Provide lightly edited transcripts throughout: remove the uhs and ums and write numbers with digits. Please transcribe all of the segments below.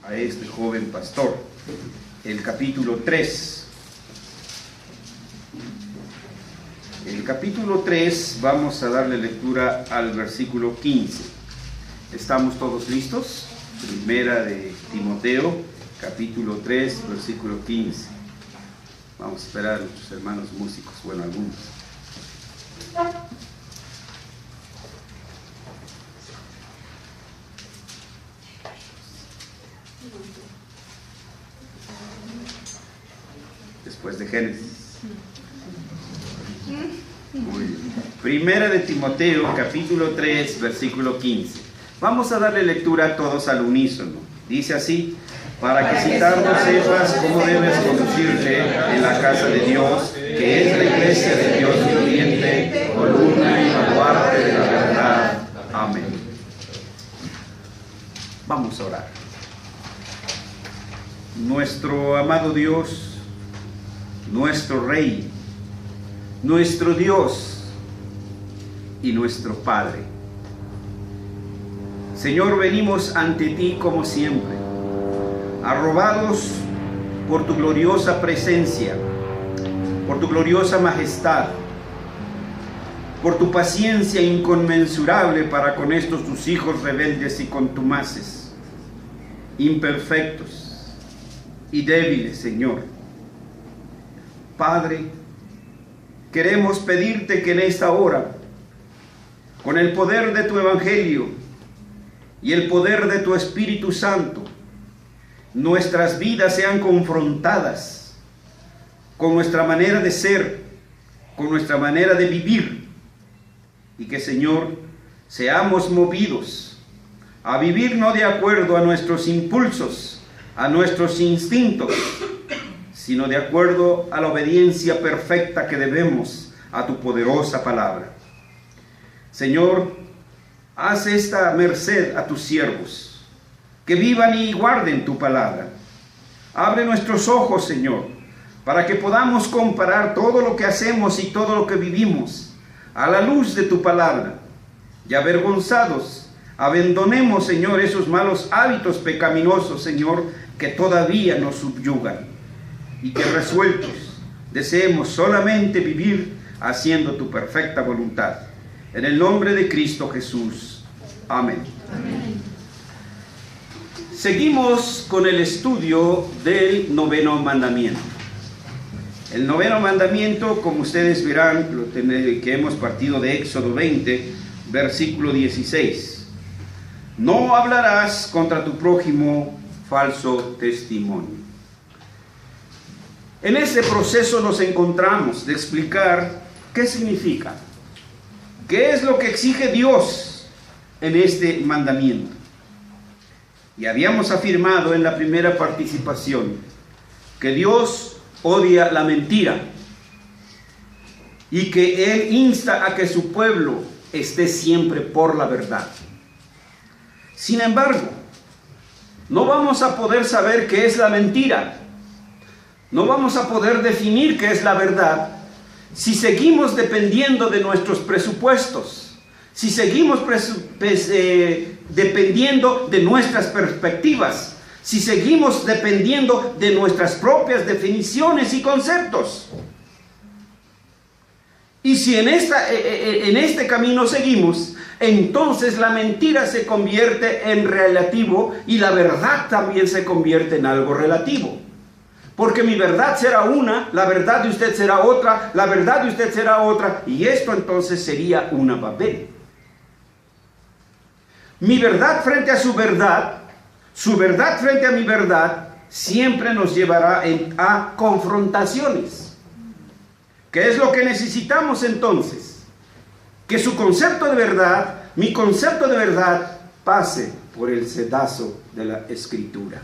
a este joven pastor. El capítulo 3. El capítulo 3 vamos a darle lectura al versículo 15. ¿Estamos todos listos? Primera de Timoteo, capítulo 3, versículo 15. Vamos a esperar a nuestros hermanos músicos, bueno, algunos. Después de Génesis. Muy bien. Primera de Timoteo, capítulo 3, versículo 15. Vamos a darle lectura todos al unísono. Dice así: para que si tardo sepas cómo debes conducirte en la casa de Dios, que es la iglesia de Dios viviente, columna y baluarte de la verdad. Amén. Vamos a orar. Nuestro amado Dios, nuestro Rey, nuestro Dios y nuestro Padre. Señor, venimos ante ti como siempre, arrobados por tu gloriosa presencia, por tu gloriosa majestad, por tu paciencia inconmensurable para con estos tus hijos rebeldes y contumaces, imperfectos y débiles, Señor. Padre, queremos pedirte que en esta hora, con el poder de tu Evangelio y el poder de tu Espíritu Santo, nuestras vidas sean confrontadas con nuestra manera de ser, con nuestra manera de vivir, y que, Señor, seamos movidos a vivir no de acuerdo a nuestros impulsos, a nuestros instintos, sino de acuerdo a la obediencia perfecta que debemos a tu poderosa palabra. Señor, haz esta merced a tus siervos, que vivan y guarden tu palabra. Abre nuestros ojos, Señor, para que podamos comparar todo lo que hacemos y todo lo que vivimos a la luz de tu palabra. Y avergonzados, abandonemos, Señor, esos malos hábitos pecaminosos, Señor, que todavía nos subyugan. Y que resueltos deseemos solamente vivir haciendo tu perfecta voluntad. En el nombre de Cristo Jesús. Amén. Amén. Seguimos con el estudio del noveno mandamiento. El noveno mandamiento, como ustedes verán, que hemos partido de Éxodo 20, versículo 16. No hablarás contra tu prójimo falso testimonio. En este proceso nos encontramos de explicar qué significa, qué es lo que exige Dios en este mandamiento. Y habíamos afirmado en la primera participación que Dios odia la mentira y que Él insta a que su pueblo esté siempre por la verdad. Sin embargo, no vamos a poder saber qué es la mentira, no vamos a poder definir qué es la verdad si seguimos dependiendo de nuestros presupuestos, si seguimos dependiendo de nuestras perspectivas, si seguimos dependiendo de nuestras propias definiciones y conceptos. Y si en este camino seguimos, entonces la mentira se convierte en relativo y la verdad también se convierte en algo relativo. Porque mi verdad será una, la verdad de usted será otra, la verdad de usted será otra, y esto entonces sería una Babel. Mi verdad frente a su verdad frente a mi verdad, siempre nos llevará a confrontaciones. ¿Qué es lo que necesitamos entonces? Que su concepto de verdad, mi concepto de verdad, pase por el sedazo de la Escritura.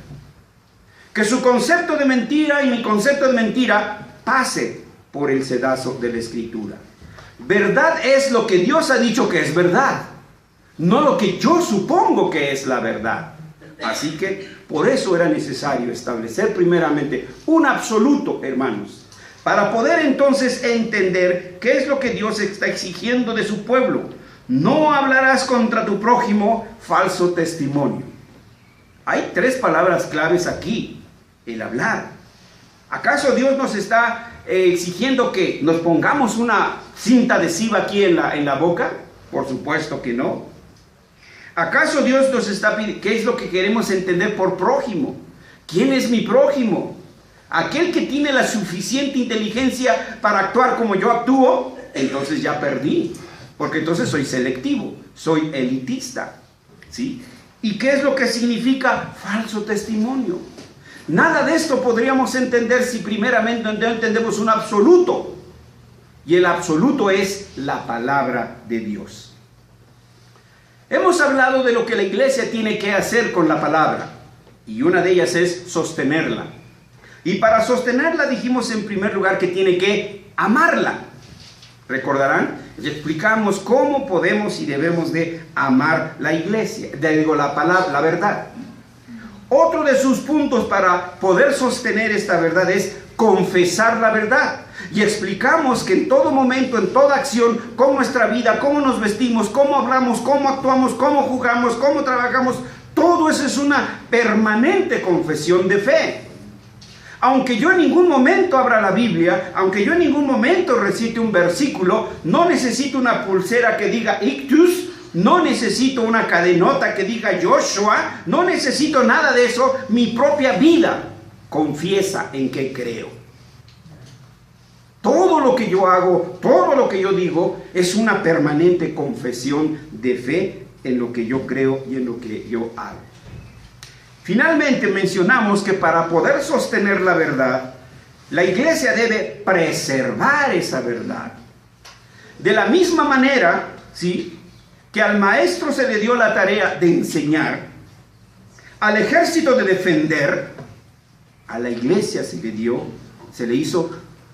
Que su concepto de mentira y mi concepto de mentira pase por el sedazo de la Escritura. Verdad es lo que Dios ha dicho que es verdad, no lo que yo supongo que es la verdad. Así que por eso era necesario establecer primeramente un absoluto, hermanos, para poder entonces entender qué es lo que Dios está exigiendo de su pueblo. No hablarás contra tu prójimo falso testimonio. Hay 3 palabras claves aquí. El hablar. ¿Acaso Dios nos está exigiendo que nos pongamos una cinta adhesiva aquí en la boca? Por supuesto que no. ¿Acaso Dios nos está pidiendo? ¿Qué es lo que queremos entender por prójimo? ¿Quién es mi prójimo? Aquel que tiene la suficiente inteligencia para actuar como yo actúo, entonces ya perdí. Porque entonces soy selectivo, soy elitista. ¿Sí? ¿Y qué es lo que significa falso testimonio? Nada de esto podríamos entender si primeramente no entendemos un absoluto. Y el absoluto es la palabra de Dios. Hemos hablado de lo que la iglesia tiene que hacer con la palabra. Y una de ellas es sostenerla. Y para sostenerla dijimos en primer lugar que tiene que amarla. ¿Recordarán? Y explicamos cómo podemos y debemos de amar la iglesia, la palabra, la verdad. Otro de sus puntos para poder sostener esta verdad es confesar la verdad. Y explicamos que en todo momento, en toda acción, con nuestra vida, cómo nos vestimos, cómo hablamos, cómo actuamos, cómo jugamos, cómo trabajamos, todo eso es una permanente confesión de fe. Aunque yo en ningún momento abra la Biblia, aunque yo en ningún momento recite un versículo, no necesito una pulsera que diga ictus, no necesito una cadenota que diga Joshua, no necesito nada de eso. Mi propia vida confiesa en que creo. Todo lo que yo hago, todo lo que yo digo, es una permanente confesión de fe en lo que yo creo y en lo que yo hago. Finalmente mencionamos que para poder sostener la verdad, la iglesia debe preservar esa verdad. De la misma manera, ¿sí?, que al maestro se le dio la tarea de enseñar, al ejército de defender, a la iglesia se le hizo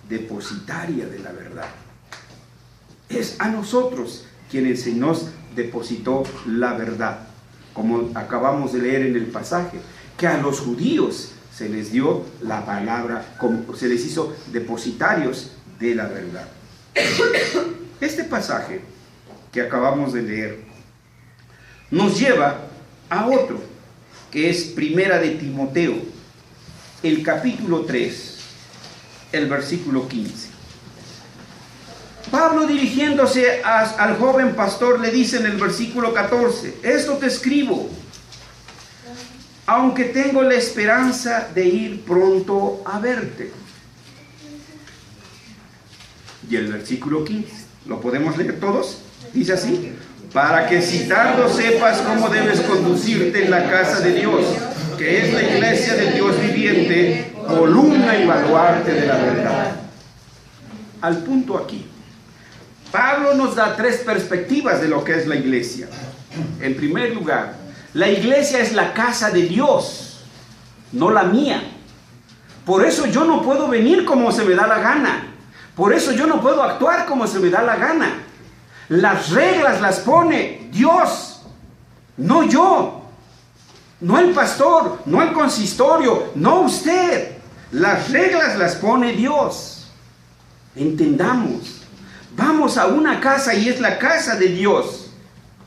depositaria de la verdad. Es a nosotros quienes se nos depositó la verdad, como acabamos de leer en el pasaje, que a los judíos se les dio la palabra, se les hizo depositarios de la verdad. Este pasaje que acabamos de leer nos lleva a otro, que es Primera de Timoteo, el capítulo 3, el versículo 15. Pablo, dirigiéndose al joven pastor, le dice en el versículo 14: esto te escribo, aunque tengo la esperanza de ir pronto a verte. Y el versículo 15, ¿lo podemos leer todos? Dice así: para que si tardo sepas cómo debes conducirte en la casa de Dios, que es la iglesia del Dios viviente, columna y baluarte de la verdad. Al punto aquí, Pablo nos da 3 perspectivas de lo que es la iglesia. En primer lugar, la iglesia es la casa de Dios, no la mía. Por eso yo no puedo venir como se me da la gana. Por eso yo no puedo actuar como se me da la gana. Las reglas las pone Dios, no yo, no el pastor, no el consistorio, no usted. Las reglas las pone Dios. Entendamos. Vamos a una casa y es la casa de Dios,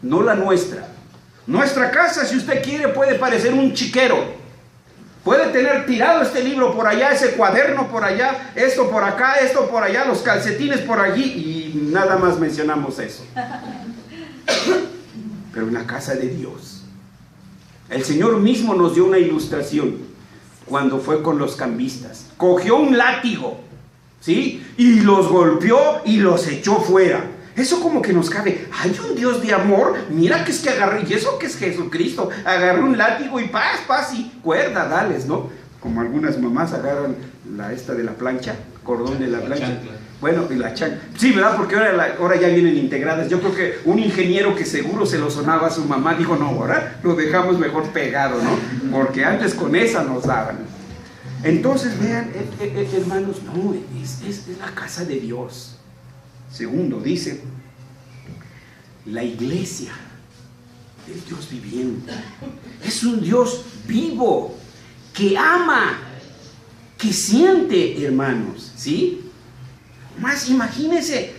no la nuestra. Nuestra casa, si usted quiere, puede parecer un chiquero. Puede tener tirado este libro por allá, ese cuaderno por allá, esto por acá, esto por allá, los calcetines por allí, y nada más mencionamos eso. Pero en la casa de Dios, el Señor mismo nos dio una ilustración cuando fue con los cambistas. Cogió un látigo, ¿sí?, y los golpeó y los echó fuera. Eso como que nos cabe. Hay un Dios de amor. Mira que es que agarró, y eso que es Jesucristo, agarró un látigo y paz, y cuerda, dales, ¿no? Como algunas mamás agarran esta de la plancha, cordón de la plancha. Bueno, y la chancla. Sí, ¿verdad? Porque ahora ya vienen integradas. Yo creo que un ingeniero que seguro se lo sonaba a su mamá dijo: no, ahora lo dejamos mejor pegado, ¿no? Porque antes con esa nos daban. Entonces, vean, hermanos, no, es la casa de Dios. Segundo, dice, la iglesia del Dios viviente es un Dios vivo, que ama, que siente, hermanos, ¿sí? Más imagínense,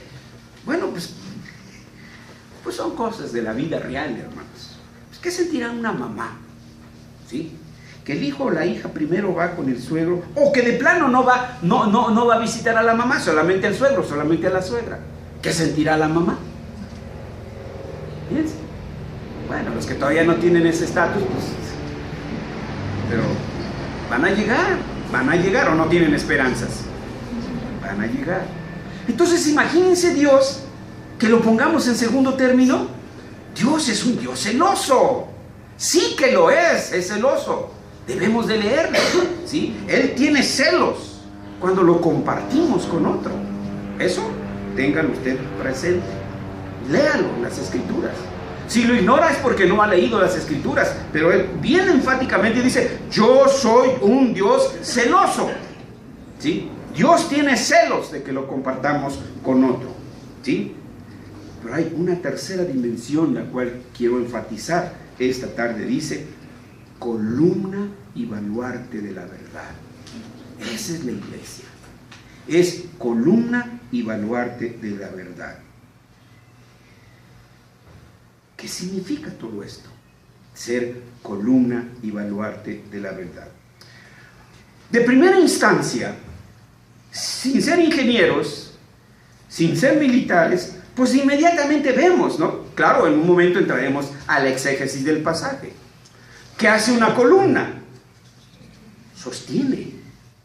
bueno, pues son cosas de la vida real, hermanos. ¿Qué sentirá una mamá ¿sí? Que el hijo o la hija primero va con el suegro, o que de plano no va a visitar a la mamá, solamente al suegro, solamente a la suegra. ¿Qué sentirá la mamá? Fíjense. Bueno, los que todavía no tienen ese estatus, pues, pero van a llegar o no tienen esperanzas. Van a llegar. Entonces imagínense Dios, que lo pongamos en segundo término. Dios es un Dios celoso. Sí que lo es celoso. Debemos de leerlo, ¿sí? Él tiene celos cuando lo compartimos con otro. Eso, téngalo usted presente. Léalo en las Escrituras. Si lo ignora es porque no ha leído las Escrituras, pero él bien enfáticamente dice, yo soy un Dios celoso, ¿sí? Dios tiene celos de que lo compartamos con otro, ¿sí? Pero hay una tercera dimensión la cual quiero enfatizar esta tarde. Dice, columna y baluarte de la verdad. Esa es la iglesia. Es columna y baluarte de la verdad. ¿Qué significa todo esto? Ser columna y baluarte de la verdad. De primera instancia, sin ser ingenieros, sin ser militares, pues inmediatamente vemos, ¿no? Claro, en un momento entraremos al exégesis del pasaje. ¿Qué hace una columna? Sostiene,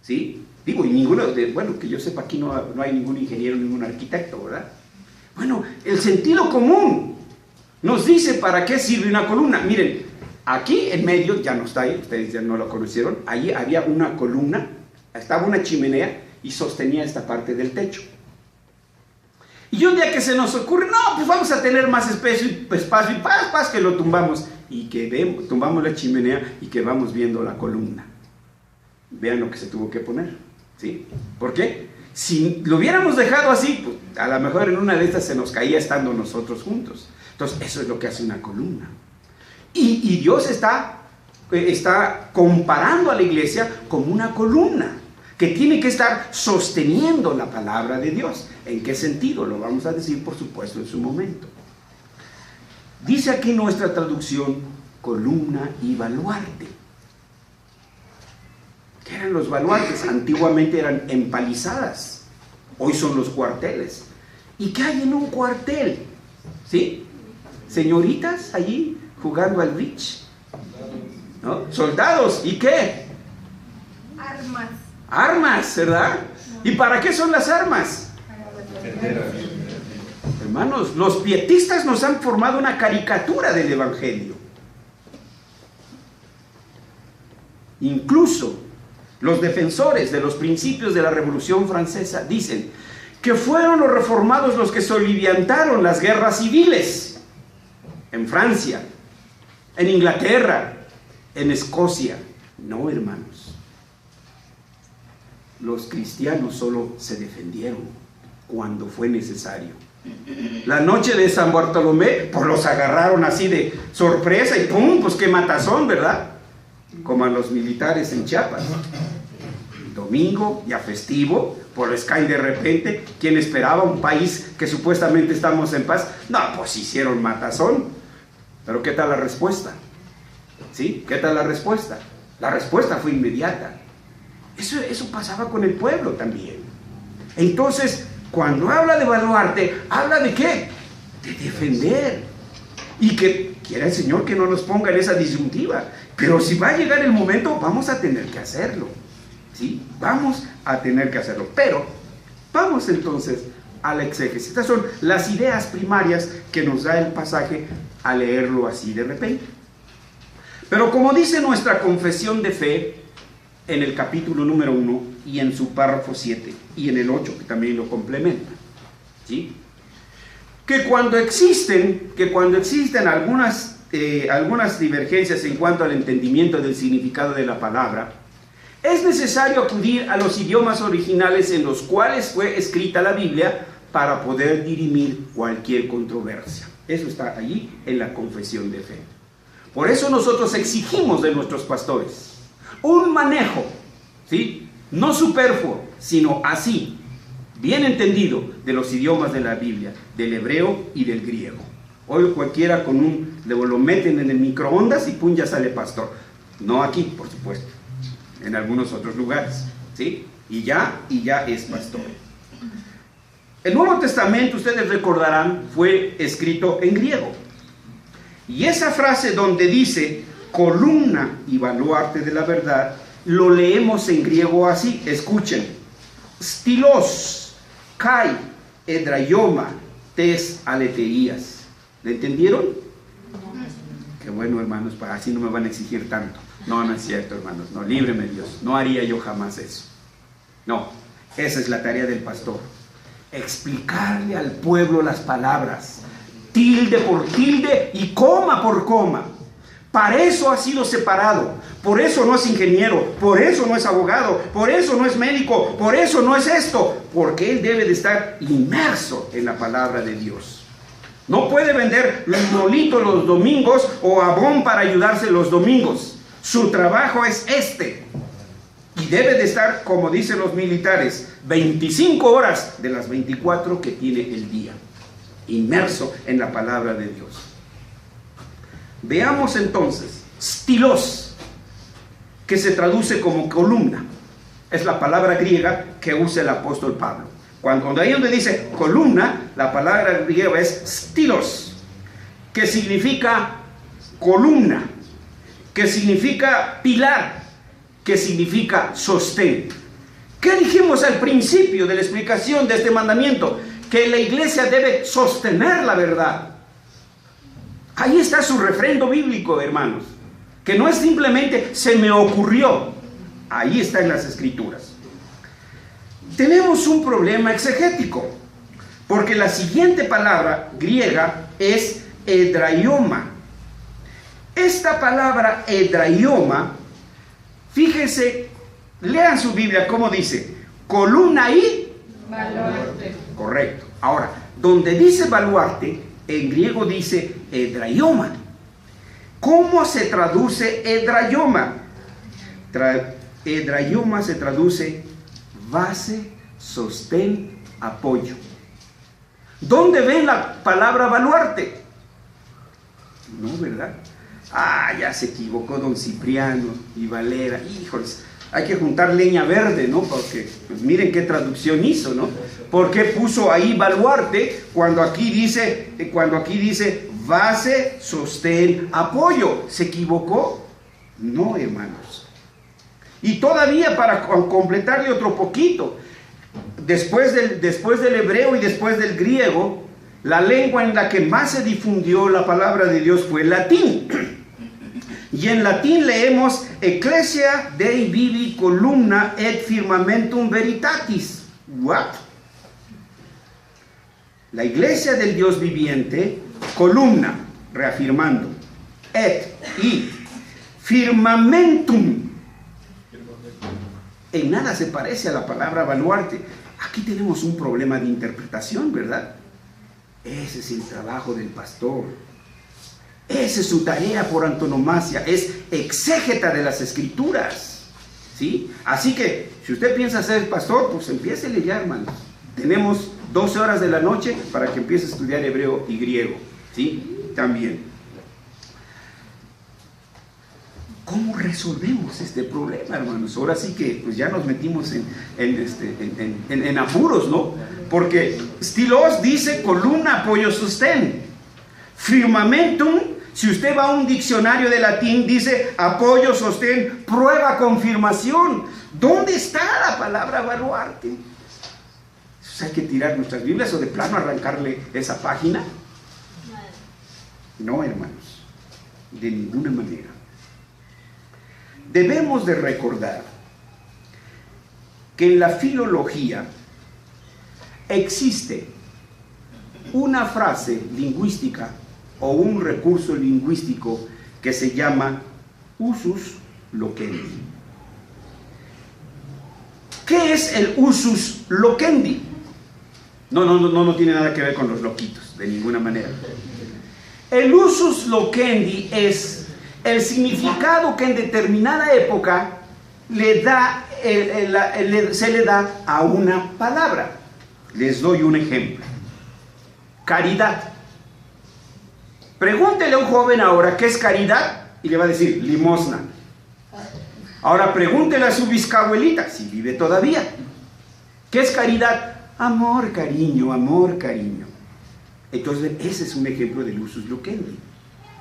¿sí? Digo, y ninguno, bueno, que yo sepa, aquí no hay ningún ingeniero, ningún arquitecto, ¿verdad? Bueno, el sentido común nos dice para qué sirve una columna. Miren, aquí en medio, ya no está ahí, ustedes ya no lo conocieron, allí había una columna, estaba una chimenea y sostenía esta parte del techo. Y un día que se nos ocurre, no, pues vamos a tener más espacio y paz, que lo tumbamos. Y que tumbamos la chimenea y que vamos viendo la columna. Vean lo que se tuvo que poner, ¿sí? ¿Por qué? Si lo hubiéramos dejado así, pues a lo mejor en una de estas se nos caía estando nosotros juntos. Entonces, eso es lo que hace una columna. Y Dios está comparando a la iglesia como una columna que tiene que estar sosteniendo la palabra de Dios. ¿En qué sentido? Lo vamos a decir, por supuesto, en su momento. Dice aquí nuestra traducción, columna y baluarte. ¿Qué eran los baluartes? Antiguamente eran empalizadas. Hoy son los cuarteles. ¿Y qué hay en un cuartel? ¿Sí? Señoritas allí jugando al bridge, ¿no? Soldados, ¿y qué? Armas. Armas, ¿verdad? ¿Y para qué son las armas? Hermanos, los pietistas nos han formado una caricatura del Evangelio. Incluso los defensores de los principios de la Revolución Francesa dicen que fueron los reformados los que soliviantaron las guerras civiles en Francia, en Inglaterra, en Escocia. No, hermanos. Los cristianos solo se defendieron cuando fue necesario. La noche de San Bartolomé, pues los agarraron así de sorpresa y ¡pum! Pues qué matazón, ¿verdad? Como a los militares en Chiapas. Domingo, ya festivo, pues les cae de repente. ¿Quién esperaba un país que supuestamente estamos en paz? No, pues hicieron matazón. Pero ¿qué tal la respuesta? ¿Sí? ¿Qué tal la respuesta? La respuesta fue inmediata. Eso pasaba con el pueblo también. Entonces, cuando habla de baluarte, ¿habla de qué? De defender. Y que quiera el Señor que no nos ponga en esa disyuntiva. Pero si va a llegar el momento, vamos a tener que hacerlo. ¿Sí? Vamos a tener que hacerlo. Pero, vamos entonces a la exégesis. Estas son las ideas primarias que nos da el pasaje a leerlo así de repente. Pero como dice nuestra confesión de fe, en el capítulo número 1 y en su párrafo 7 y en el 8 que también lo complementa, ¿sí? que cuando existen algunas divergencias en cuanto al entendimiento del significado de la palabra, es necesario acudir a los idiomas originales en los cuales fue escrita la Biblia para poder dirimir cualquier controversia. Eso está allí en la confesión de fe. Por eso nosotros exigimos de nuestros pastores un manejo, ¿sí? No superfluo, sino así, bien entendido, de los idiomas de la Biblia, del hebreo y del griego. Hoy cualquiera con lo meten en el microondas y pum, ya sale pastor. No aquí, por supuesto, en algunos otros lugares, ¿sí? Y ya es pastor. El Nuevo Testamento, ustedes recordarán, fue escrito en griego. Y esa frase donde dice columna y baluarte de la verdad, lo leemos en griego así. Escuchen: stilos, kai, edraioma, tes aletheías. ¿Le entendieron? Qué bueno, hermanos, para así no me van a exigir tanto. No, no es cierto, hermanos. No, líbreme Dios. No haría yo jamás eso. No, esa es la tarea del pastor. Explicarle al pueblo las palabras, tilde por tilde y coma por coma. Para eso ha sido separado. Por eso no es ingeniero, por eso no es abogado, por eso no es médico, por eso no es esto. Porque él debe de estar inmerso en la palabra de Dios. No puede vender molito los domingos o abón para ayudarse los domingos. Su trabajo es este. Y debe de estar, como dicen los militares, 25 horas de las 24 que tiene el día, inmerso en la palabra de Dios. Veamos entonces, stilos, que se traduce como columna. Es la palabra griega que usa el apóstol Pablo. Cuando ahí donde dice columna, la palabra griega es stilos, que significa columna, que significa pilar, que significa sostén. ¿Qué dijimos al principio de la explicación de este mandamiento? Que la iglesia debe sostener la verdad. Ahí está su refrendo bíblico, hermanos, que no es simplemente se me ocurrió. Ahí está en las escrituras. Tenemos un problema exegético, porque la siguiente palabra griega es edraioma. Esta palabra edraioma, fíjense, lean su Biblia cómo dice, columna y baluarte. Correcto. Ahora, donde dice baluarte, en griego dice edraioma. ¿Cómo se traduce edraioma? Edraioma se traduce base, sostén, apoyo. ¿Dónde ven la palabra baluarte? No, ¿verdad? Ya se equivocó don Cipriano y Valera. Híjoles, hay que juntar leña verde, ¿no? Porque, pues miren qué traducción hizo, ¿no? ¿Por qué puso ahí baluarte cuando aquí dice base, sostén, apoyo? ¿Se equivocó? No, hermanos. Y todavía para completarle otro poquito, después del hebreo y después del griego, la lengua en la que más se difundió la palabra de Dios fue el latín. Y en latín leemos Ecclesia Dei Vivi columna et firmamentum veritatis. ¿What? La iglesia del Dios viviente, columna, reafirmando, et y firmamentum. En nada se parece a la palabra baluarte. Aquí tenemos un problema de interpretación, ¿verdad? Ese es el trabajo del pastor. Esa es su tarea por antonomasia. Es exégeta de las escrituras, ¿sí? Así que, si usted piensa ser pastor, pues empiécele ya, hermanos. Tenemos 12 horas de la noche para que empiece a estudiar hebreo y griego, ¿sí? También. ¿Cómo resolvemos este problema, hermanos? Ahora sí que pues ya nos metimos en apuros, ¿no? Porque stilos dice columna, apoyo, sostén. Firmamentum, si usted va a un diccionario de latín, dice apoyo, sostén, prueba, confirmación. ¿Dónde está la palabra baluarte? ¿Hay que tirar nuestras Biblias o de plano arrancarle esa página? No, hermanos, de ninguna manera. Debemos de recordar que en la filología existe una frase lingüística o un recurso lingüístico que se llama usus loquendi. ¿Qué es el usus loquendi? No tiene nada que ver con los loquitos, de ninguna manera. El usus loquendi es el significado que en determinada época se le da a una palabra. Les doy un ejemplo. Caridad. Pregúntele a un joven ahora qué es caridad y le va a decir limosna. Ahora pregúntele a su bisabuelita, si vive todavía. ¿Qué es caridad? Amor, cariño, amor, cariño. Entonces, ese es un ejemplo del usus loquendi,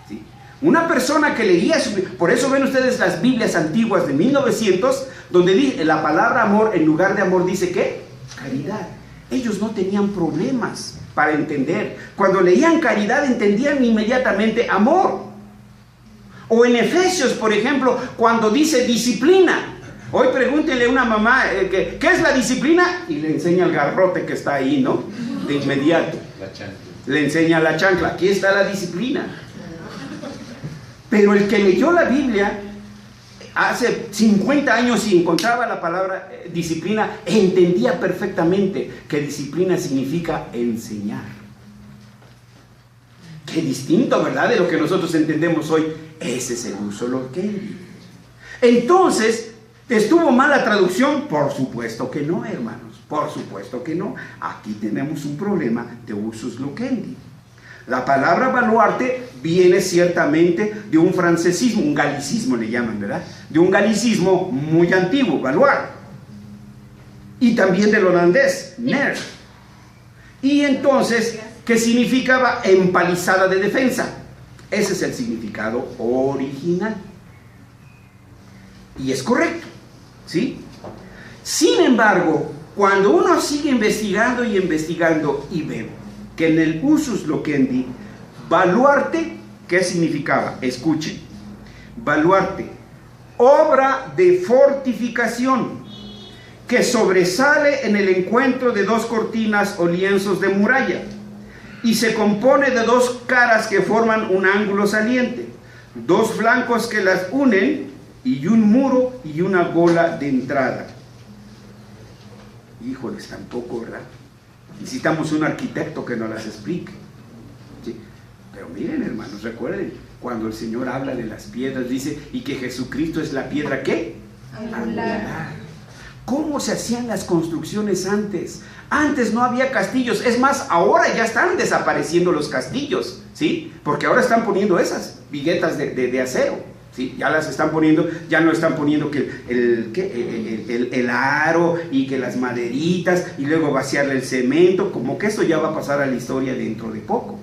¿sí? Una persona que leía, por eso ven ustedes las Biblias antiguas de 1900, donde dice la palabra amor, en lugar de amor dice ¿qué? Caridad. Ellos no tenían problemas para entender. Cuando leían caridad entendían inmediatamente amor. O en Efesios, por ejemplo, cuando dice disciplina. Hoy pregúntele a una mamá, ¿qué es la disciplina? Y le enseña el garrote que está ahí, ¿no? De inmediato. La chancla. Le enseña la chancla. Aquí está la disciplina. Pero el que leyó la Biblia hace 50 años y encontraba la palabra disciplina, entendía perfectamente que disciplina significa enseñar. Qué distinto, ¿verdad?, de lo que nosotros entendemos hoy. Ese es el uso loquendi. Entonces, ¿estuvo mal la traducción? Por supuesto que no, hermanos. Por supuesto que no. Aquí tenemos un problema de usus loquendi. La palabra baluarte viene ciertamente de un francesismo, un galicismo le llaman, ¿verdad? De un galicismo muy antiguo, baluar. Y también del holandés, ner. Y entonces, ¿qué significaba? Empalizada de defensa. Ese es el significado original. Y es correcto, ¿sí? Sin embargo, cuando uno sigue investigando y investigando y ve que en el usus loquendi, baluarte, ¿qué significaba? Escuchen, baluarte, obra de fortificación que sobresale en el encuentro de dos cortinas o lienzos de muralla y se compone de dos caras que forman un ángulo saliente, dos flancos que las unen y un muro y una gola de entrada. Híjoles, tampoco, ¿verdad? Necesitamos un arquitecto que nos las explique, ¿sí? Pero miren, hermanos, recuerden, cuando el Señor habla de las piedras, dice, y que Jesucristo es la piedra, ¿qué? Angular. ¿Cómo se hacían las construcciones antes? Antes no había castillos. Es más, ahora ya están desapareciendo los castillos, ¿sí? Porque ahora están poniendo esas viguetas de acero, ¿sí? Ya las están poniendo, ya no están poniendo que el aro y que las maderitas y luego vaciarle el cemento, como que eso ya va a pasar a la historia dentro de poco.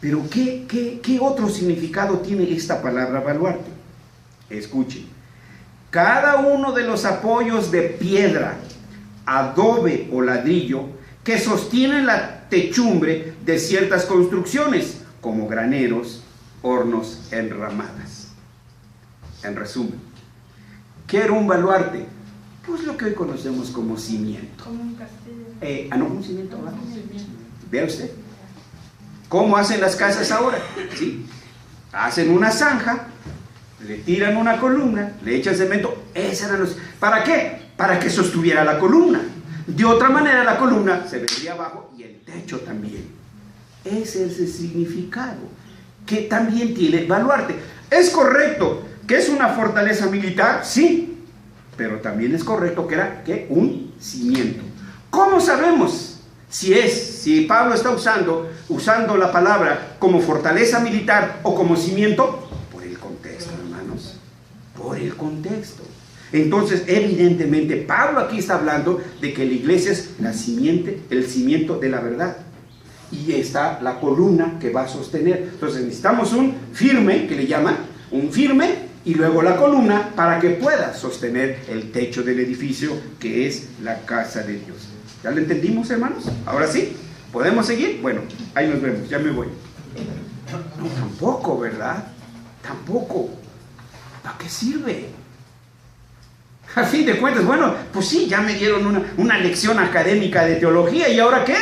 Pero ¿qué otro significado tiene esta palabra baluarte? Escuchen. Cada uno de los apoyos de piedra, adobe o ladrillo que sostienen la techumbre de ciertas construcciones, como graneros, hornos, enramadas. En resumen, ¿qué era un baluarte? Pues lo que hoy conocemos como cimiento. Como un castillo. No, un cimiento. Vea usted. ¿Cómo hacen las casas ahora? ¿Sí? Hacen una zanja, le tiran una columna, le echan cemento. ¿Para qué? Para que sostuviera la columna. De otra manera la columna se vendría abajo y el techo también. Ese es el significado que también tiene baluarte. ¿Es correcto que es una fortaleza militar? Sí, pero también es correcto que era ¿qué? Un cimiento. ¿Cómo sabemos si Pablo está usando la palabra como fortaleza militar o como cimiento? Por el contexto, hermanos, por el contexto. Entonces, evidentemente, Pablo aquí está hablando de que la iglesia es el cimiento de la verdad. Y está la columna que va a sostener. Entonces necesitamos un firme, que le llaman, un firme, y luego la columna para que pueda sostener el techo del edificio, que es la casa de Dios. ¿Ya lo entendimos, hermanos? Ahora sí, ¿podemos seguir? Bueno, ahí nos vemos, ya me voy. No, tampoco, ¿verdad? Tampoco. ¿Para qué sirve? A fin de cuentas, bueno, pues sí, ya me dieron una lección académica de teología, ¿y ahora qué?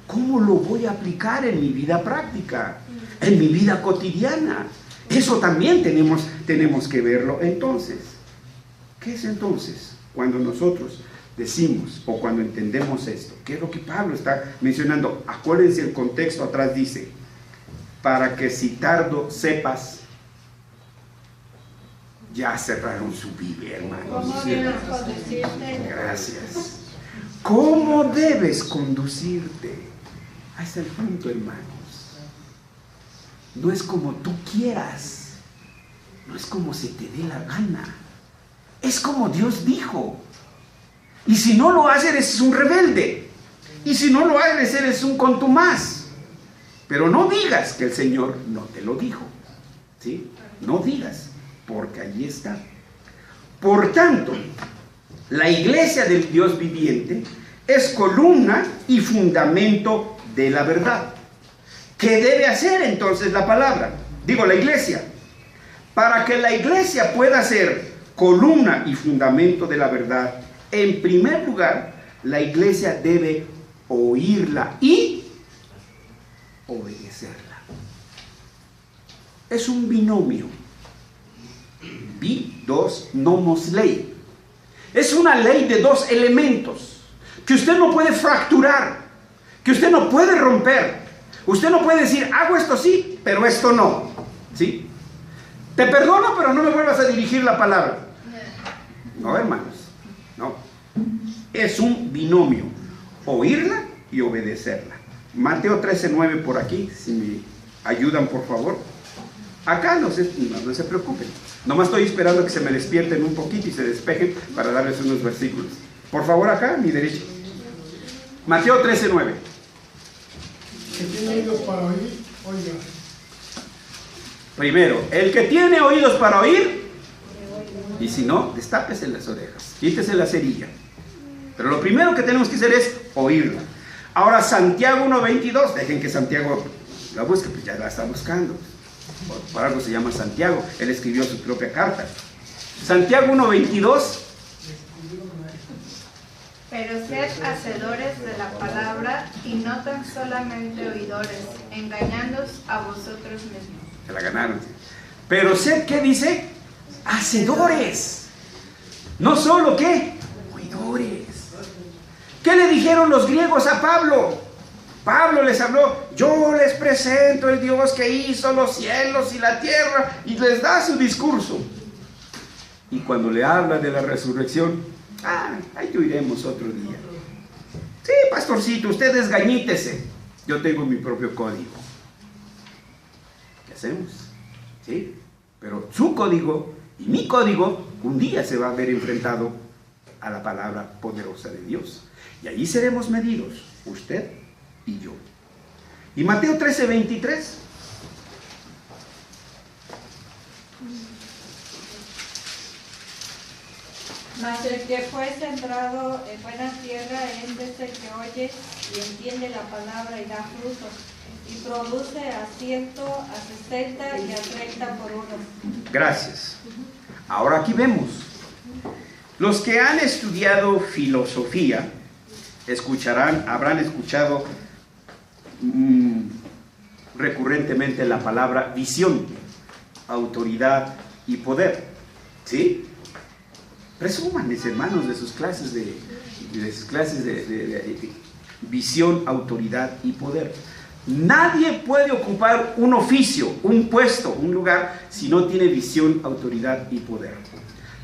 ¿Cómo lo voy a aplicar en mi vida práctica? En mi vida cotidiana. Eso también tenemos que verlo. Entonces, ¿qué es entonces cuando nosotros decimos o cuando entendemos esto? ¿Qué es lo que Pablo está mencionando? Acuérdense, el contexto atrás dice, para que si tardo sepas, ya cerraron su Biblia, hermanos. ¿Cómo debes conducirte? Gracias. ¿Cómo debes conducirte? Ahí está el punto, hermanos. No es como tú quieras, no es como se te dé la gana, es como Dios dijo. Y si no lo haces, eres un rebelde. Y si no lo haces, eres un contumaz. Pero no digas que el Señor no te lo dijo, ¿sí? No digas, porque allí está. Por tanto, la iglesia del Dios viviente es columna y fundamento de la verdad. ¿Qué debe hacer entonces la palabra? Digo, la iglesia. Para que la iglesia pueda ser columna y fundamento de la verdad, en primer lugar, la iglesia debe oírla y obedecerla. Es un binomio. Dos nomos ley. Es una ley de dos elementos que usted no puede fracturar, que usted no puede romper. Usted no puede decir, hago esto sí, pero esto no. ¿Sí? Te perdono, pero no me vuelvas a dirigir la palabra. No, hermanos. No. Es un binomio. Oírla y obedecerla. Mateo 13:9 por aquí, si me ayudan por favor. Acá no se preocupen. Nomás estoy esperando que se me despierten un poquito y se despejen para darles unos versículos. Por favor, acá a mi derecha. Mateo 13:9. Que tiene oídos para oír, oiga. Primero, el que tiene oídos para oír, y si no, destápese las orejas, quítese la cerilla. Pero lo primero que tenemos que hacer es oírla. Ahora, Santiago 1:22, dejen que Santiago la busque, pues ya la está buscando. Por algo se llama Santiago, él escribió su propia carta. Santiago 1:22. Pero sed hacedores de la palabra y no tan solamente oidores, engañándoos a vosotros mismos. Se la ganaron. Pero sed, ¿qué dice? Hacedores. No solo, ¿qué? Oidores. ¿Qué le dijeron los griegos a Pablo? Pablo les habló, yo les presento el Dios que hizo los cielos y la tierra, y les da su discurso. Y cuando le habla de la resurrección, ahí oiremos otro día. Sí, pastorcito, usted desgañítese. Yo tengo mi propio código. ¿Qué hacemos? ¿Sí? Pero su código y mi código un día se va a ver enfrentado a la palabra poderosa de Dios. Y allí seremos medidos, usted y yo. Y Mateo 13:23. Mas el que fue sembrado en buena tierra es el que oye y entiende la palabra y da fruto, y produce a 100, a 60 y a 30 por uno. Gracias. Ahora aquí vemos. Los que han estudiado filosofía habrán escuchado recurrentemente la palabra visión, autoridad y poder. ¿Sí? Presuman, mis hermanos, de sus clases de visión, autoridad y poder. Nadie puede ocupar un oficio, un puesto, un lugar, si no tiene visión, autoridad y poder.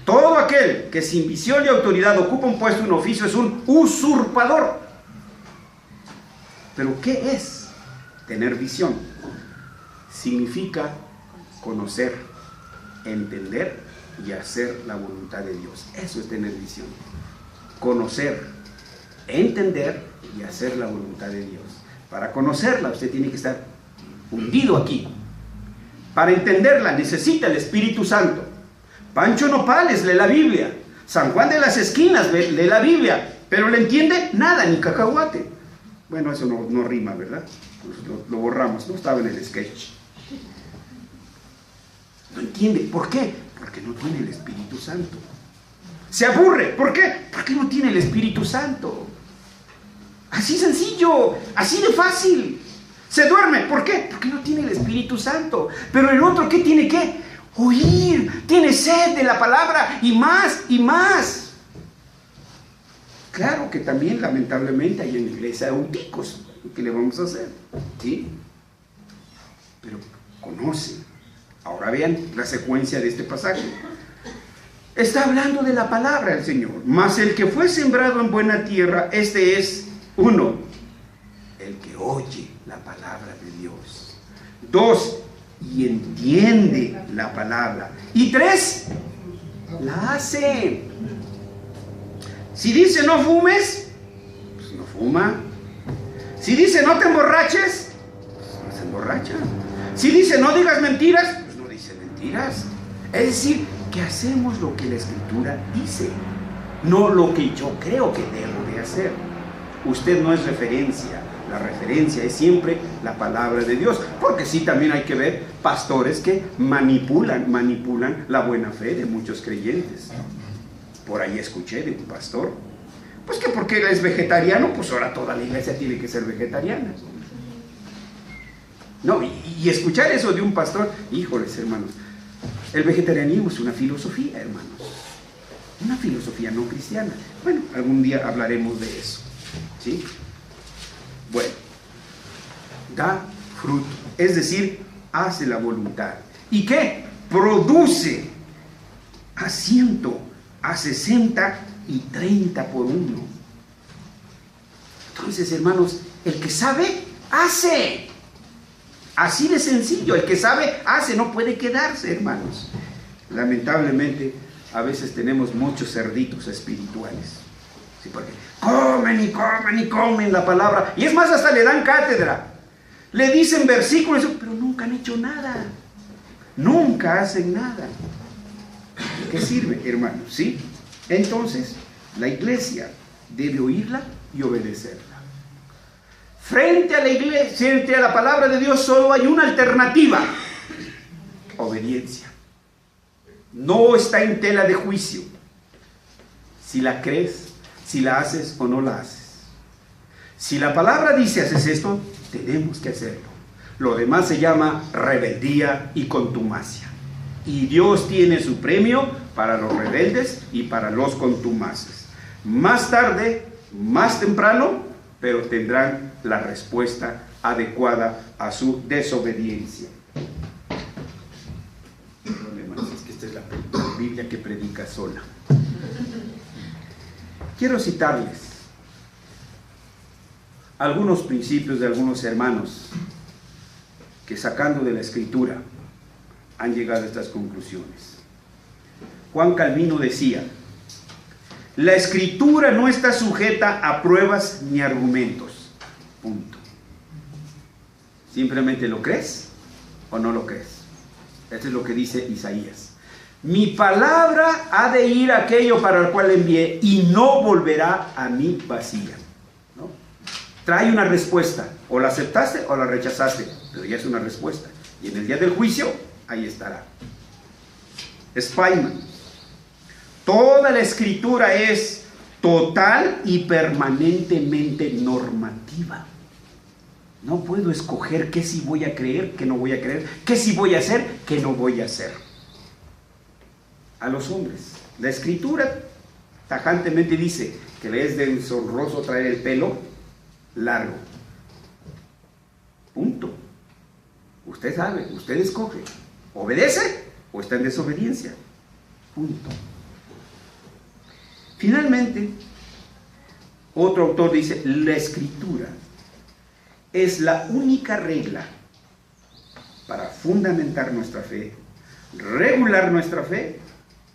Todo aquel que sin visión y autoridad ocupa un puesto, un oficio, es un usurpador. ¿Pero qué es tener visión? Significa conocer, entender y hacer la voluntad de Dios. Eso es tener visión. Conocer, entender y hacer la voluntad de Dios. Para conocerla usted tiene que estar hundido aquí. Para entenderla necesita el Espíritu Santo. Pancho Nopales lee la Biblia. San Juan de las Esquinas lee la Biblia. Pero ¿le entiende? Nada, ni cacahuate. Bueno, eso no rima, ¿verdad? Pues lo borramos, no estaba en el sketch. No entiende. ¿Por qué? Porque no tiene el Espíritu Santo. Se aburre. ¿Por qué? Porque no tiene el Espíritu Santo. Así sencillo, así de fácil. Se duerme. ¿Por qué? Porque no tiene el Espíritu Santo. Pero el otro, ¿qué tiene que? Oír. Tiene sed de la palabra y más y más. Claro que también, lamentablemente, hay en la iglesia auticos. ¿Qué le vamos a hacer? ¿Sí? Pero conoce. Ahora vean la secuencia de este pasaje. Está hablando de la palabra del Señor. Mas el que fue sembrado en buena tierra, este es, 1, el que oye la palabra de Dios. 2, y entiende la palabra. Y 3, la hace. Si dice no fumes, pues no fuma. Si dice no te emborraches, pues no se emborracha. Si dice no digas mentiras, pues no dice mentiras. Es decir, que hacemos lo que la Escritura dice, no lo que yo creo que debo de hacer. Usted no es referencia. La referencia es siempre la palabra de Dios, porque sí, también hay que ver pastores que manipulan la buena fe de muchos creyentes. Por ahí escuché de un pastor, pues que porque él es vegetariano, pues ahora toda la iglesia tiene que ser vegetariana. No, y escuchar eso de un pastor, híjoles, hermanos, el vegetarianismo es una filosofía, hermanos, una filosofía no cristiana. Bueno, algún día hablaremos de eso, ¿sí? Bueno, da fruto, es decir, hace la voluntad. ¿Y qué? Produce a 100, a 60 y 30 por uno. Entonces, hermanos, el que sabe, hace. Así de sencillo, el que sabe, hace, no puede quedarse, hermanos. Lamentablemente, a veces tenemos muchos cerditos espirituales. Sí, porque comen y comen y comen la palabra, y es más, hasta le dan cátedra, le dicen versículos, pero nunca han hecho nada, nunca hacen nada. ¿Qué sirve, hermanos? ¿Sí? Entonces, la iglesia debe oírla y obedecerla. Frente a la iglesia, frente a la palabra de Dios, solo hay una alternativa: obediencia. No está en tela de juicio si la crees, si la haces o no la haces. Si la palabra dice haces esto, tenemos que hacerlo. Lo demás se llama rebeldía y contumacia. Y Dios tiene su premio para los rebeldes y para los contumaces. Más tarde, más temprano, pero tendrán la respuesta adecuada a su desobediencia. Es que esta es la Biblia que predica sola. Quiero citarles algunos principios de algunos hermanos que, sacando de la Escritura, han llegado a estas conclusiones. Juan Calvino decía: la Escritura no está sujeta a pruebas ni argumentos. Punto. Simplemente lo crees o no lo crees. Esto es lo que dice Isaías. Mi palabra ha de ir a aquello para el cual envié, y no volverá a mí vacía. ¿No? Trae una respuesta. O la aceptaste o la rechazaste, pero ya es una respuesta. Y en el día del juicio, ahí estará. Spyman: toda la Escritura es total y permanentemente normativa. No puedo escoger qué sí voy a creer, qué no voy a creer, qué sí voy a hacer, qué no voy a hacer. A los hombres, la Escritura tajantemente dice que le es deshonroso traer el pelo largo. Punto. Usted sabe, usted escoge. ¿Obedece o está en desobediencia? Punto. Finalmente, otro autor dice: la Escritura es la única regla para fundamentar nuestra fe, regular nuestra fe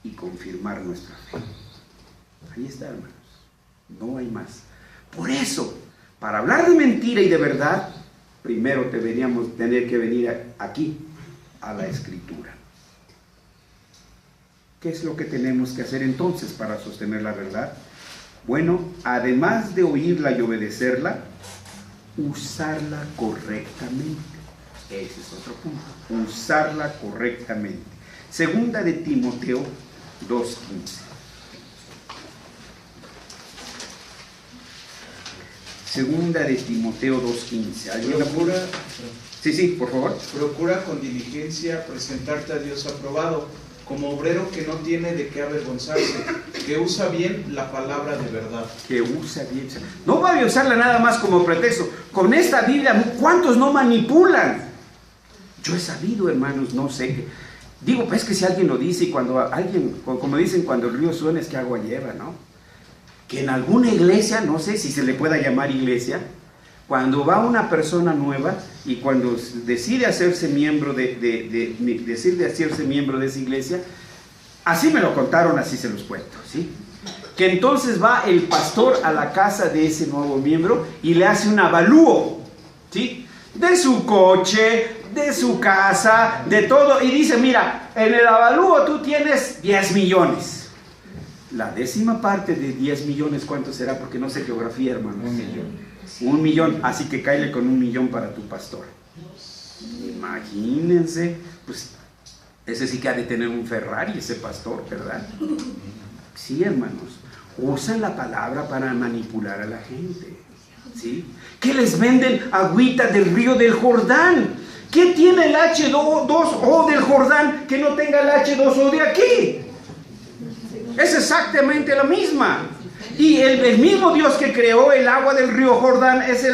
y confirmar nuestra fe. Ahí está, hermanos. No hay más. Por eso, para hablar de mentira y de verdad, primero deberíamos tener que venir aquí, a la Escritura. ¿Qué es lo que tenemos que hacer entonces para sostener la verdad? Bueno, además de oírla y obedecerla, usarla correctamente. Ese es otro punto. Usarla correctamente. Segunda de Timoteo 2:15. Segunda de Timoteo 2:15. ¿Alguien Procura, Sí, por favor. Procura con diligencia presentarte a Dios aprobado, como obrero que no tiene de qué avergonzarse, que usa bien la palabra de verdad. Que usa bien. No voy a usarla nada más como pretexto. Con esta Biblia, ¿cuántos no manipulan? Yo he sabido, hermanos, no sé. Digo, pues que si alguien lo dice, y cuando alguien, como dicen, cuando el río suena es que agua lleva, ¿no? Que en alguna iglesia, no sé si se le pueda llamar iglesia, Cuando va una persona nueva y cuando decide hacerse miembro decide hacerse miembro de esa iglesia, así me lo contaron, así se los cuento, ¿sí? Que entonces va el pastor a la casa de ese nuevo miembro y le hace un avalúo, ¿sí? De su coche, de su casa, de todo, y dice, mira, en el avalúo tú tienes 10 millones. La 10ª parte de 10 millones, ¿cuánto será? Porque no sé geografía, hermano. 1 millón, así que cáele con 1 millón para tu pastor. Imagínense, pues ese sí que ha de tener un Ferrari, ese pastor, ¿verdad? Sí, hermanos, usan la palabra para manipular a la gente, ¿sí? ¿Qué les venden? Agüita del río del Jordán. ¿Qué tiene el H2O del Jordán que no tenga el H2O de aquí? Es exactamente la misma. Y el mismo Dios que creó el agua del río Jordán es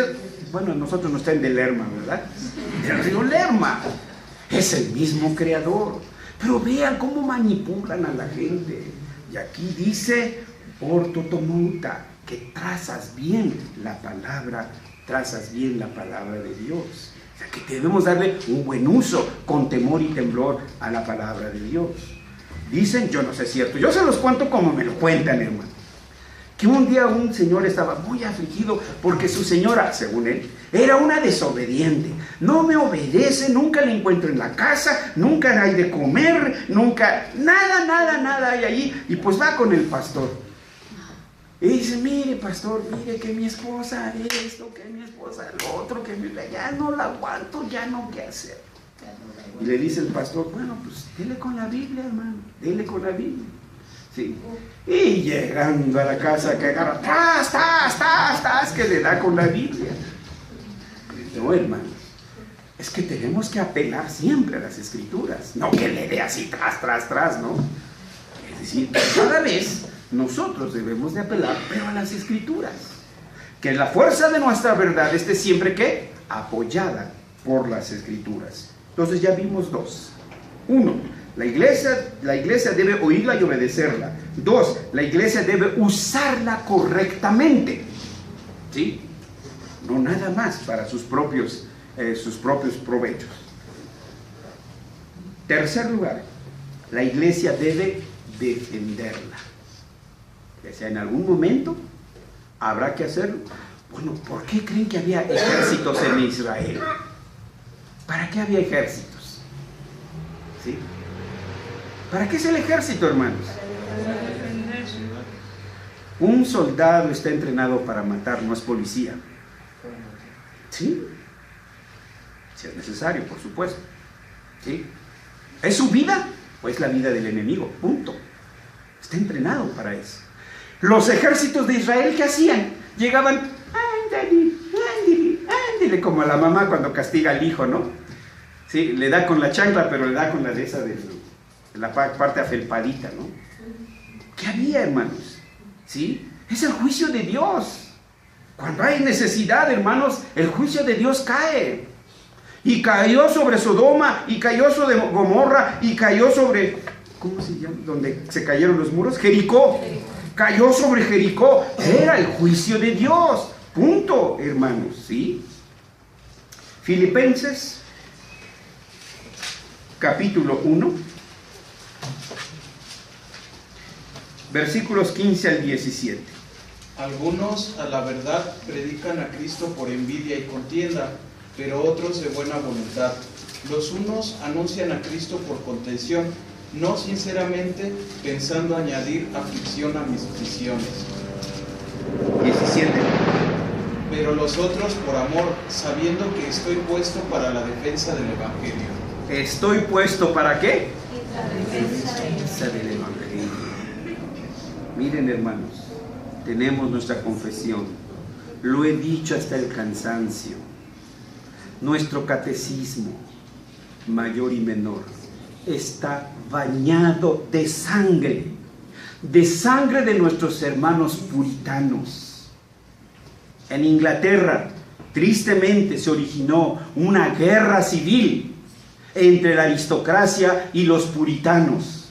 bueno, nosotros no estamos en Lerma, ¿verdad? Del río Lerma. Es el mismo creador. Pero vean cómo manipulan a la gente. Y aquí dice, ortotomouta, que trazas bien la palabra de Dios. O sea, que debemos darle un buen uso, con temor y temblor, a la palabra de Dios. Dicen, yo no sé si es cierto, yo se los cuento como me lo cuentan, hermano, que un día un señor estaba muy afligido porque su señora, según él, era una desobediente. No me obedece, nunca la encuentro en la casa, nunca hay de comer, nunca, nada hay allí. Y pues va con el pastor. Y dice, mire pastor, mire que mi esposa esto, que mi esposa lo otro, que ya no la aguanto, ya no qué hacer. Y le dice el pastor, bueno, pues dele con la Biblia, hermano, dele con la Biblia. Sí. Y llegando a la casa, que agarra, tas, que le da con la Biblia. No, hermano, es que tenemos que apelar siempre a las Escrituras, no que le dé así tras, ¿no? Es decir, cada vez nosotros debemos de apelar, pero a las Escrituras. Que la fuerza de nuestra verdad esté siempre, ¿qué? Apoyada por las Escrituras. Entonces ya vimos 2. 1, la iglesia debe oírla y obedecerla. 2, la iglesia debe usarla correctamente, ¿sí? No nada más para sus propios provechos. Tercer lugar, la iglesia debe defenderla. O sea, en algún momento habrá que hacerlo. Bueno, ¿por qué creen que había ejércitos en Israel? ¿Para qué había ejércitos? ¿Sí? ¿Para qué es el ejército, hermanos? Un soldado está entrenado para matar, no es policía. ¿Sí? Si es necesario, por supuesto. ¿Sí? ¿Es su vida? O es la vida del enemigo, punto. Está entrenado para eso. Los ejércitos de Israel, ¿qué hacían? Llegaban, ándale, como a la mamá cuando castiga al hijo, ¿no? Sí, le da con la chancla, pero le da con la de esa de la parte afelpadita, ¿no? ¿Qué había, hermanos? ¿Sí? Es el juicio de Dios. Cuando hay necesidad, hermanos, el juicio de Dios cae. Y cayó sobre Sodoma, y cayó sobre Gomorra, y cayó sobre, ¿cómo se llama? Donde se cayeron los muros, Jericó. Cayó sobre Jericó. Era el juicio de Dios. Punto, hermanos, ¿sí? Filipenses, capítulo 1, versículos 15 al 17. Algunos, a la verdad, predican a Cristo por envidia y contienda, pero otros de buena voluntad. Los unos anuncian a Cristo por contención, no sinceramente, pensando añadir aflicción a mis prisiones. 17. Pero los otros por amor, sabiendo que estoy puesto para la defensa del Evangelio. ¿Estoy puesto para qué? La defensa Del Evangelio. Miren, hermanos, tenemos nuestra confesión. Lo he dicho hasta el cansancio. Nuestro catecismo, mayor y menor, está bañado de sangre de nuestros hermanos puritanos. En Inglaterra, tristemente, se originó una guerra civil entre la aristocracia y los puritanos,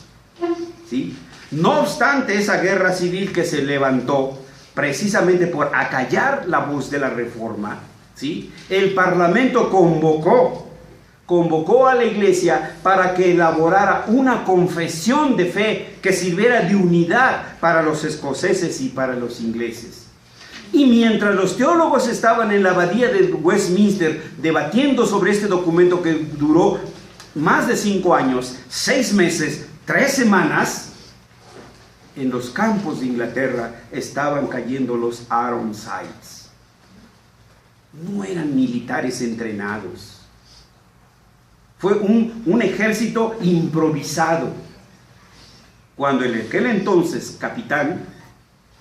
¿sí? No obstante, esa guerra civil que se levantó precisamente por acallar la voz de la Reforma, ¿sí? El Parlamento convocó a la iglesia para que elaborara una confesión de fe que sirviera de unidad para los escoceses y para los ingleses. Y mientras los teólogos estaban en la abadía de Westminster debatiendo sobre este documento que duró más de 5 años, 6 meses, 3 semanas, en los campos de Inglaterra estaban cayendo los Ironsides. No eran militares entrenados. Fue un ejército improvisado. Cuando en aquel entonces capitán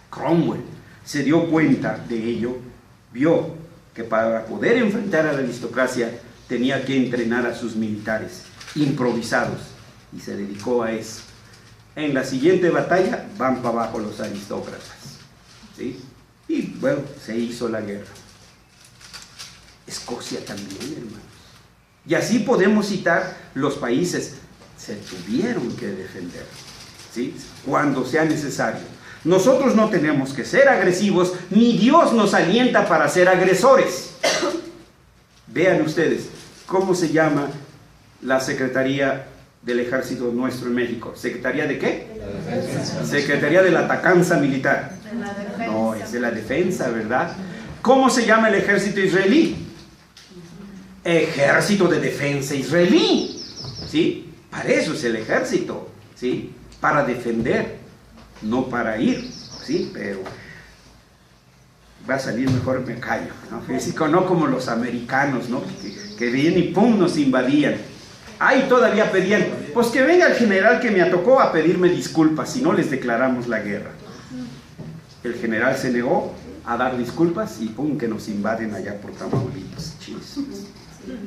Cromwell se dio cuenta de ello, vio que para poder enfrentar a la aristocracia tenía que entrenar a sus militares improvisados, y se dedicó a eso. En la siguiente batalla van para abajo los aristócratas, ¿sí? Y bueno, se hizo la guerra. Escocia también, hermanos. Y así podemos citar los países. Se tuvieron que defender, ¿sí? Cuando sea necesario. Nosotros no tenemos que ser agresivos, ni Dios nos alienta para ser agresores. Vean ustedes, ¿cómo se llama la Secretaría del Ejército nuestro en México? ¿Secretaría de qué? Secretaría de la Atacanza Militar. De la defensa. No, es de la defensa, ¿verdad? ¿Cómo se llama el ejército israelí? Ejército de Defensa Israelí, ¿sí? Para eso es el ejército, ¿sí? Para defender, no para ir, ¿sí? Pero va a salir mejor me callo, ¿no? Físico, no como los americanos, ¿no? Que vienen y pum, nos invadían. Ahí todavía pedían, pues que venga el general que me tocó a pedirme disculpas, si no les declaramos la guerra. El general se negó a dar disculpas y pum, que nos invaden allá por Tamaulipas.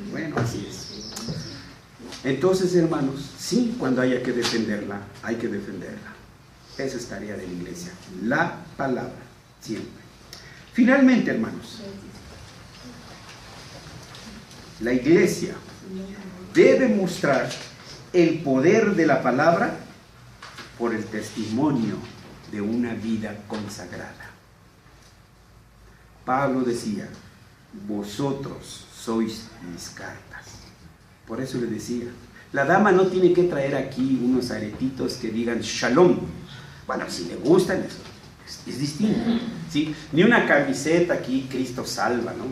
Bueno, así es. Entonces, hermanos, sí, cuando haya que defenderla, hay que defenderla. Esa es tarea de la iglesia. La palabra, siempre. Finalmente, hermanos, la iglesia debe mostrar el poder de la palabra por el testimonio de una vida consagrada. Pablo decía, vosotros sois mis cartas. Por eso le decía, la dama no tiene que traer aquí unos aretitos que digan shalom. Bueno, si le gustan, eso es distinto, ¿sí? Ni una camiseta aquí, Cristo salva, ¿no?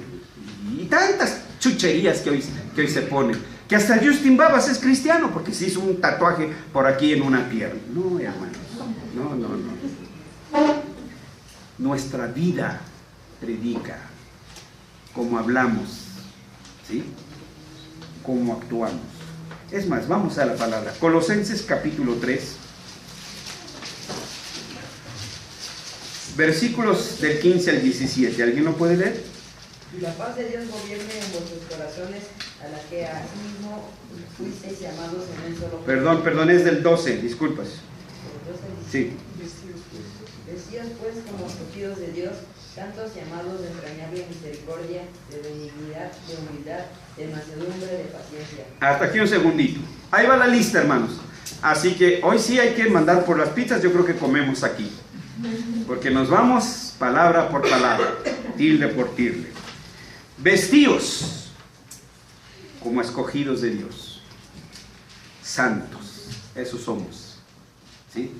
Y tantas chucherías que hoy se ponen. Que hasta Justin Babas es cristiano porque se hizo un tatuaje por aquí en una pierna. No, hermanos, no. Nuestra vida predica cómo hablamos, ¿sí? Cómo actuamos. Es más, vamos a la palabra. Colosenses capítulo 3, versículos del 15 al 17. ¿Alguien lo puede leer? Y la paz de Dios gobierne en vuestros corazones, a la que asimismo fuisteis llamados en un solo cuerpo. Perdón, es del 12, disculpas. Sí. Vestíos pues como escogidos de Dios, santos llamados de entrañable misericordia, de benignidad, de humildad, de mansedumbre, de paciencia. Hasta aquí un segundito. Ahí va la lista, hermanos. Así que hoy sí hay que mandar por las pizzas, yo creo que comemos aquí. Porque nos vamos palabra por palabra, tilde por tilde. Vestíos como escogidos de Dios, santos, esos somos, ¿sí?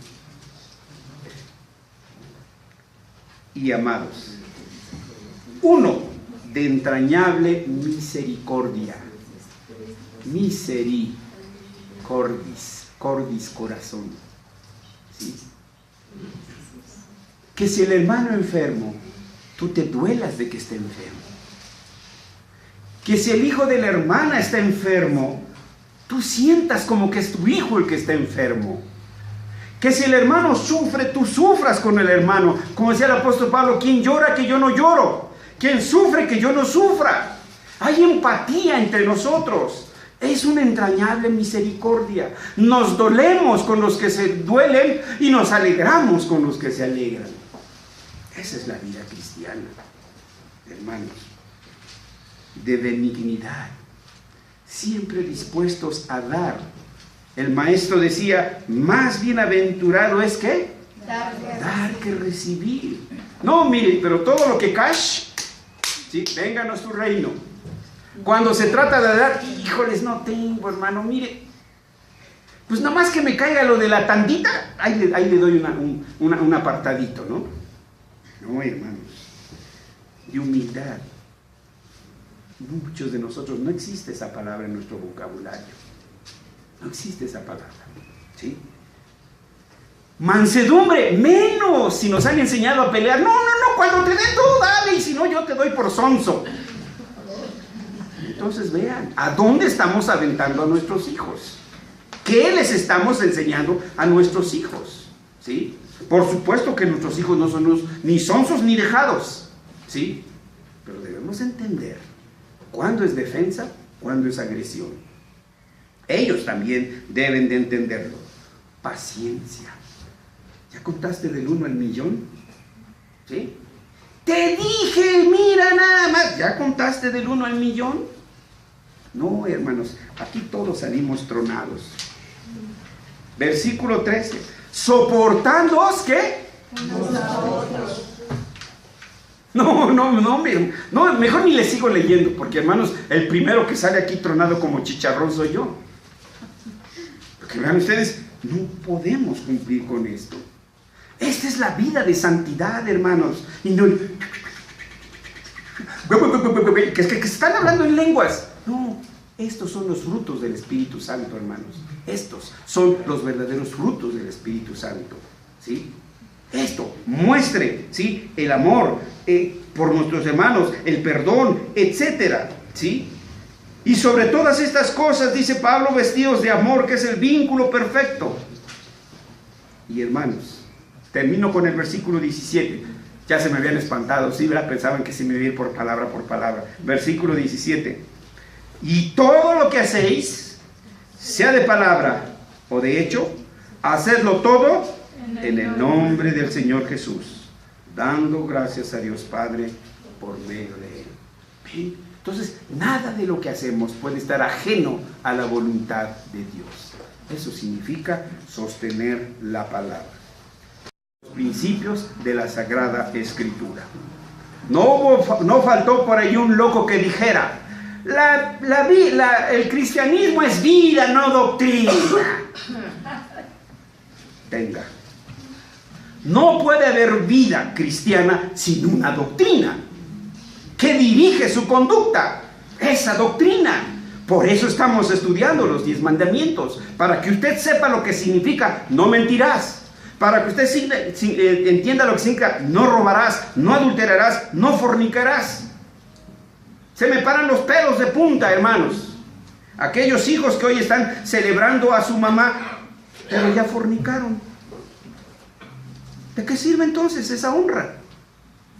Y amados. Uno, de entrañable misericordia. Cordis, corazón, ¿sí? Que si el hermano enfermo, tú te duelas de que esté enfermo. Que si el hijo de la hermana está enfermo, tú sientas como que es tu hijo el que está enfermo. Que si el hermano sufre, tú sufras con el hermano. Como decía el apóstol Pablo, quien llora que yo no lloro, quien sufre que yo no sufra. Hay empatía entre nosotros. Es una entrañable misericordia. Nos dolemos con los que se duelen y nos alegramos con los que se alegran. Esa es la vida cristiana, hermanos. De benignidad, siempre dispuestos a dar. El maestro decía, más bienaventurado es que dar que recibir. No, mire, pero todo lo que cash, ¿sí? Vénganos tu reino. Cuando se trata de dar, híjoles, no tengo, hermano, mire, pues nomás que me caiga lo de la tandita, ahí le doy un apartadito, ¿no? No, hermanos, de humildad. Muchos de nosotros no existe esa palabra en nuestro vocabulario. No existe esa palabra, ¿sí? Mansedumbre, menos, si nos han enseñado a pelear. No, cuando te den todo, dale, y si no, yo te doy por sonso. Entonces vean, ¿a dónde estamos aventando a nuestros hijos? ¿Qué les estamos enseñando a nuestros hijos? ¿Sí? Por supuesto que nuestros hijos no son ni sonsos ni dejados, ¿sí? Pero debemos entender cuándo es defensa, cuándo es agresión. Ellos también deben de entenderlo. Paciencia. ¿Ya contaste del 1 al millón? ¿Sí? Te dije, mira nada más. ¿Ya contaste del 1 al millón? No, hermanos, aquí todos salimos tronados. Versículo 13. Soportándoos, ¿qué? Unos a otros. No, mejor ni le sigo leyendo, porque hermanos, el primero que sale aquí tronado como chicharrón soy yo. Porque vean ustedes, no podemos cumplir con esto. Esta es la vida de santidad, hermanos. Y no, que están hablando en lenguas. No, estos son los frutos del Espíritu Santo, hermanos. Estos son los verdaderos frutos del Espíritu Santo, ¿sí? Esto muestre, ¿sí?, el amor por nuestros hermanos, el perdón, etcétera, ¿sí? Y sobre todas estas cosas, dice Pablo, vestidos de amor, que es el vínculo perfecto. Y hermanos, termino con el versículo 17. Ya se me habían espantado, ¿sí? ¿Verdad? Pensaban que se me iba a ir por palabra por palabra. Versículo 17. Y todo lo que hacéis, sea de palabra o de hecho, hacedlo todo en el nombre del Señor Jesús, dando gracias a Dios Padre por medio de Él. ¿Sí? Entonces, nada de lo que hacemos puede estar ajeno a la voluntad de Dios. Eso significa sostener la palabra. Los principios de la Sagrada Escritura. No faltó por ahí un loco que dijera: el cristianismo es vida, no doctrina. Tenga. No puede haber vida cristiana sin una doctrina que dirige su conducta. Esa doctrina. Por eso estamos estudiando los 10 mandamientos, para que usted sepa lo que significa no mentirás, para que usted entienda lo que significa no robarás, no adulterarás, no fornicarás. Se me paran los pelos de punta, hermanos. Aquellos hijos que hoy están celebrando a su mamá, pero ya fornicaron. ¿De qué sirve entonces esa honra?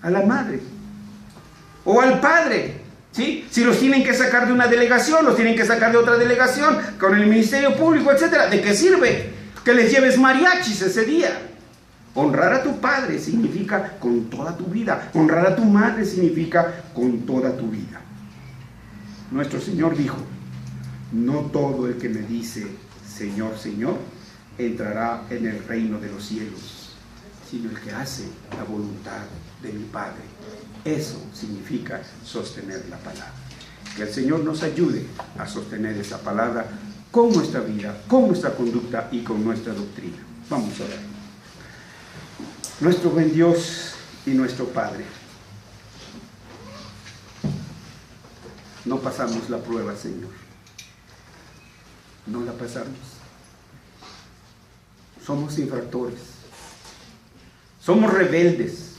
A la madre o al padre, ¿sí? Si los tienen que sacar de una delegación, los tienen que sacar de otra delegación, con el ministerio público, etcétera. ¿De qué sirve que les lleves mariachis ese día? Honrar a tu padre significa con toda tu vida. Honrar a tu madre significa con toda tu vida. Nuestro Señor dijo: no todo el que me dice Señor, Señor, entrará en el reino de los cielos, sino el que hace la voluntad de mi Padre. Eso significa sostener la palabra. Que el Señor nos ayude a sostener esa palabra con nuestra vida, con nuestra conducta y con nuestra doctrina. Vamos a orar. Nuestro buen Dios y nuestro Padre, no pasamos la prueba, Señor. No la pasamos. Somos infractores. Somos rebeldes.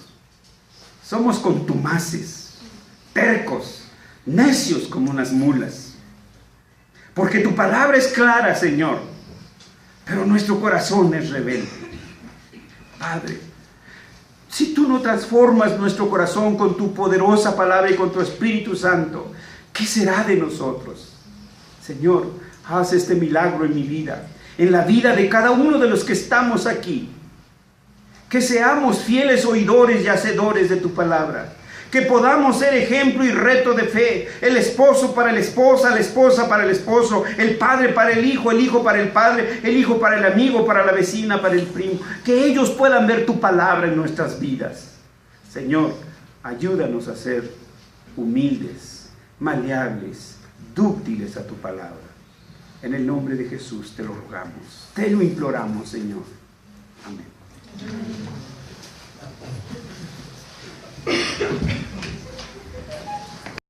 Somos contumaces, tercos, necios como unas mulas. Porque tu palabra es clara, Señor, pero nuestro corazón es rebelde. Padre, si tú no transformas nuestro corazón con tu poderosa palabra y con tu Espíritu Santo, ¿qué será de nosotros? Señor, haz este milagro en mi vida, en la vida de cada uno de los que estamos aquí. Que seamos fieles oidores y hacedores de tu palabra. Que podamos ser ejemplo y reto de fe. El esposo para la esposa para el esposo, el padre para el hijo para el padre, el hijo para el amigo, para la vecina, para el primo. Que ellos puedan ver tu palabra en nuestras vidas. Señor, ayúdanos a ser humildes, maleables, dúctiles a tu palabra. En el nombre de Jesús te lo rogamos, te lo imploramos, Señor. Amén.